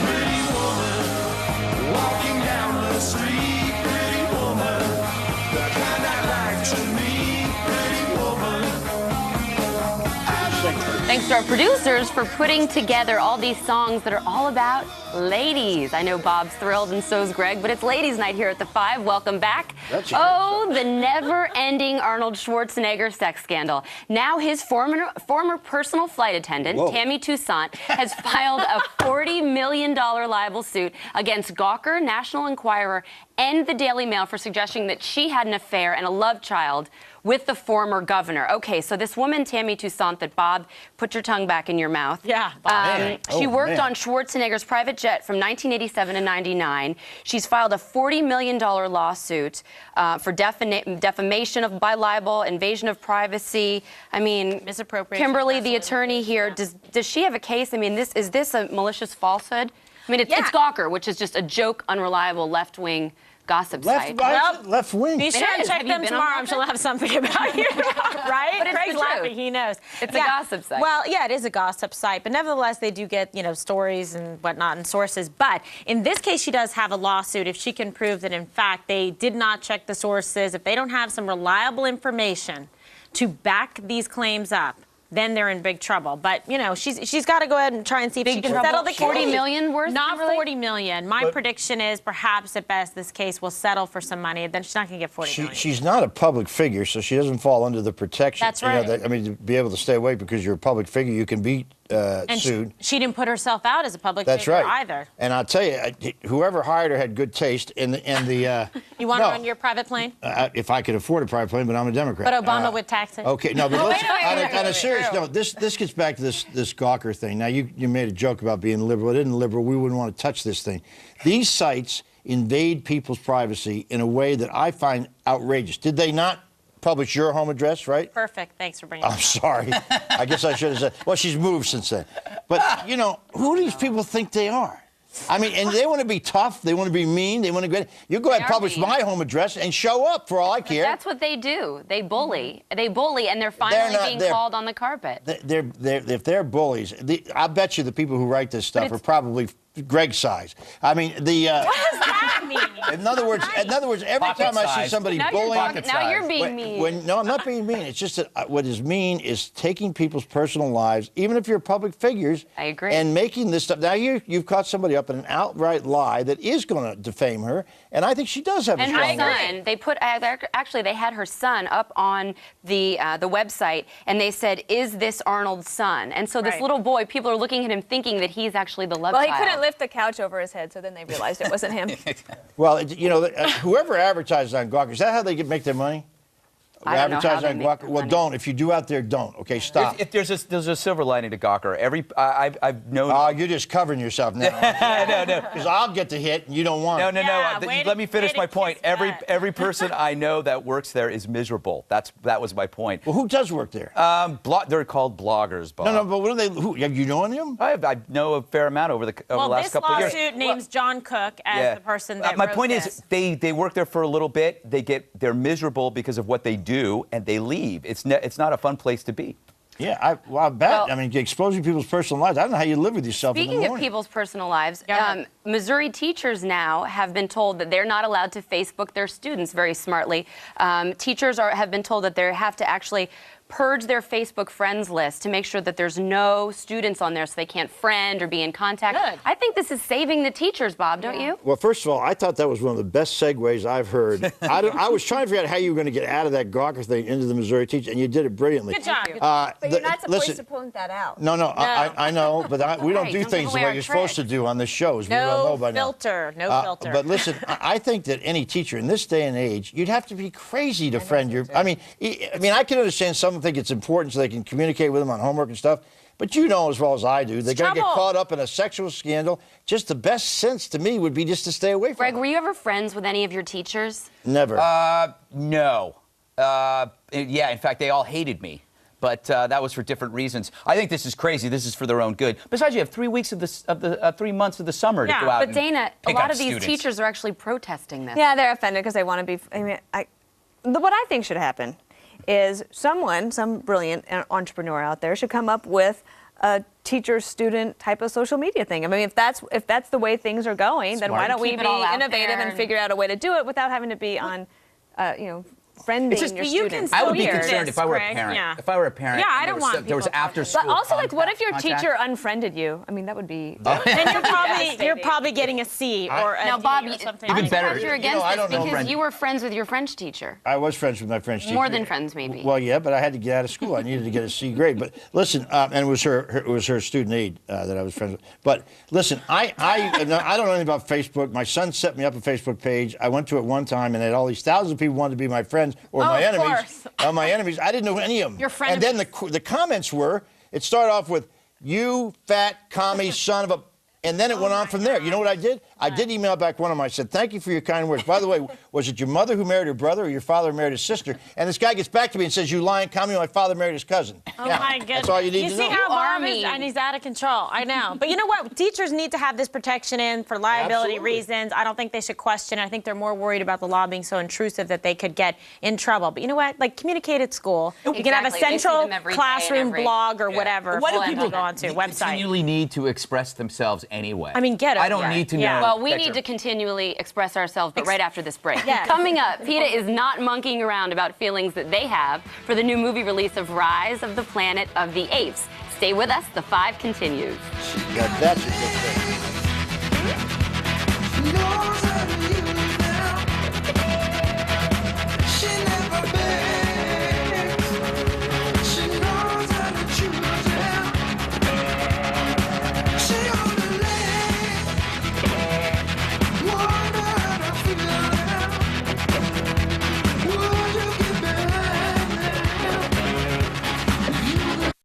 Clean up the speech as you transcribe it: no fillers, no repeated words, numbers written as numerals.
Pretty woman, walking down the street. Pretty woman, the kind I like to meet. Pretty woman. Thanks to our producers for putting together all these songs that are all about ladies. I know Bob's thrilled and so's Greg, but it's ladies' night here at the Five. Welcome back. Oh, the never-ending Arnold Schwarzenegger sex scandal. Now his former personal flight attendant, Tammy Toussaint, has filed a $40 million libel suit against Gawker, National Enquirer, and the Daily Mail for suggesting that she had an affair and a love child with the former governor. Okay, so this woman, Tammy Toussaint, that Bob, put your tongue back in your mouth. Yeah. She worked on Schwarzenegger's private jet from 1987 to 99. She's filed a $40 million lawsuit for defamation by libel, invasion of privacy. I mean, misappropriation. Kimberly, the attorney here, does she have a case? I mean, is this a malicious falsehood? I mean, it's Gawker, which is just a joke, unreliable left-wing gossip site. Left wing. Be sure to check them tomorrow. She'll have something about you, right? But it's Craig's the laughing. truth. He knows. It's a gossip site. Well, yeah, it is a gossip site, but nevertheless, they do get, stories and whatnot and sources. But in this case, she does have a lawsuit if she can prove that, in fact, they did not check the sources. If they don't have some reliable information to back these claims up, then they're in big trouble. But, she's got to go ahead and try and see if she can settle the case. 40 million worth? Not 40 million. My prediction is perhaps at best this case will settle for some money. Then she's not going to get 40 million. She's not a public figure, so she doesn't fall under the protection. That's right. To be able to stay away because you're a public figure, you can be sued. She didn't put herself out as a public That's figure right. either. And I'll tell you, whoever hired her had good taste in the You want her on your private plane? If I could afford a private plane, but I'm a Democrat. But Obama would tax it. Okay, no, but on a serious note, this gets back to this Gawker thing. Now, you made a joke about being liberal. It isn't liberal. We wouldn't want to touch this thing. These sites invade people's privacy in a way that I find outrageous. Did they not publish your home address, right? Perfect. Thanks for bringing it up. I'm sorry. I guess I should have said, well, she's moved since then. But, who do these people think they are? I mean, and they want to be tough. They want to be mean. They want to go. You go ahead and publish my home address and show up for all I care. But that's what they do. They bully. They bully, and they're finally being called on the carpet. If they're bullies, I bet you the people who write this stuff are probably Greg's size. I mean, What does that mean? In other words, every time I see somebody bullying, now you're being mean. No, I'm not being mean. It's just that what is mean is taking people's personal lives, even if you're public figures. I agree. And making this stuff. Now you've caught somebody up in an outright lie that is going to defame her, and I think she does have a strong And her son, they put actually they had her son up on the website, and they said, "Is this Arnold's son?" And so this little boy, people are looking at him thinking that he's actually the love child. Well, he couldn't lift the couch over his head, so then they realized it wasn't him. Well, whoever advertises on Gawker, is that how they make their money? I don't know how they make their Well, money. don't. If you do out there, don't. Okay, stop. If there's a silver lining to Gawker. I've known. Oh, you're just covering yourself now. No. Because I'll get the hit and you don't want it. No. Yeah, Let me finish my point. kiss Every person I know that works there is miserable. That was my point. Well, who does work there? They're called bloggers, Bob. No, but what are they? Who have you known them? I know a fair amount over the last couple of years. This lawsuit names John Cook as the person that my wrote point this. is they work there for a little bit. They're miserable because of what they do, and they leave. It's not a fun place to be. Yeah, I bet. Well, I mean, exposing people's personal lives. I don't know how you live with yourself in the Speaking morning. of people's personal lives, Yeah. Missouri teachers now have been told that they're not allowed to Facebook their students very smartly. Teachers have been told that they have to actually purge their Facebook friends list to make sure that there's no students on there so they can't friend or be in contact. Good. I think this is saving the teachers, Bob, don't you? Well, first of all, I thought that was one of the best segues I've heard. I was trying to figure out how you were going to get out of that Gawker thing into the Missouri teacher, and you did it brilliantly. Good job. But you're not supposed listen, to point that out. No, I know, but we don't Right, do don't things give the away way our you're supposed to tricks. do on this show, as we all know No by now. filter. No filter. But listen, I think that any teacher in this day and age, you'd have to be crazy to friend your. I mean, I can understand some think it's important so they can communicate with them on homework and stuff. But you know as well as I do, they're going to get trouble. caught up in a sexual scandal. Just the best sense to me would be just to stay away from Greg, it. were you ever friends with any of your teachers? Never. No. Yeah, in fact, they all hated me. But that was for different reasons. I think this is crazy. This is for their own good. Besides, you have 3 weeks of the 3 months of the summer to go out. But Dana, a pick lot up of these students. teachers are actually protesting this. Yeah, they're offended because they want to be. I mean, what I think should happen is some brilliant entrepreneur out there should come up with a teacher-student type of social media thing. I mean, if that's the way things are going, then why don't we Keep it be all out innovative there and figure out a way to do it without having to be on, friending It's just- your you students? can I would be Still hear concerned this, if I were a Greg. parent. Yeah. If I were a parent, Yeah, I and don't want there was people after talking. school. But also, like, what if your contact? teacher unfriended you? I mean, that would be. Then you're Devastating. probably getting a C or a Now, D Bob, or something. Even I'm better. glad you're You against I this don't know because French. you were friends with your French teacher. I was friends with my French teacher. More than friends, maybe. Well, yeah, but I had to get out of school. I needed to get a C grade. But listen, and it was her student aide that I was friends with. But listen, I don't know anything about Facebook. My son set me up a Facebook page. I went to it one time, and had all these thousands of people wanted to be my friends or my of enemies. course. My enemies. I didn't know any of them. Your And then frenemies. the comments were, it started off with, "You fat commie son of a," and then it went on from there. You know what I did? I did email back one of them. I said, "Thank you for your kind words. By the way, was it your mother who married her brother or your father who married his sister?" And this guy gets back to me and says, "You lying commie, my father married his cousin." Oh Yeah, my goodness. That's all you need to see know. how You are Bob is, mean. and he's out of control. I know. But you know what? Teachers need to have this protection in for liability Absolutely. reasons. I don't think they should question. I think they're more worried about the law being so intrusive that they could get in trouble. But you know what? Like, communicate at school. You can have a Exactly. They see central them every day classroom and every- blog or whatever. Why do for them to people go on to website? continually need to express themselves anyway? I mean, get it. I don't Yeah. need to Yeah. know. Well, we that need you're- to continually express ourselves, but right after this break. Yes. Coming up, PETA is not monkeying around about feelings that they have for the new movie release of Rise of the Planet of the Apes. Stay with us. The 5 continues. Yeah, that's a good thing.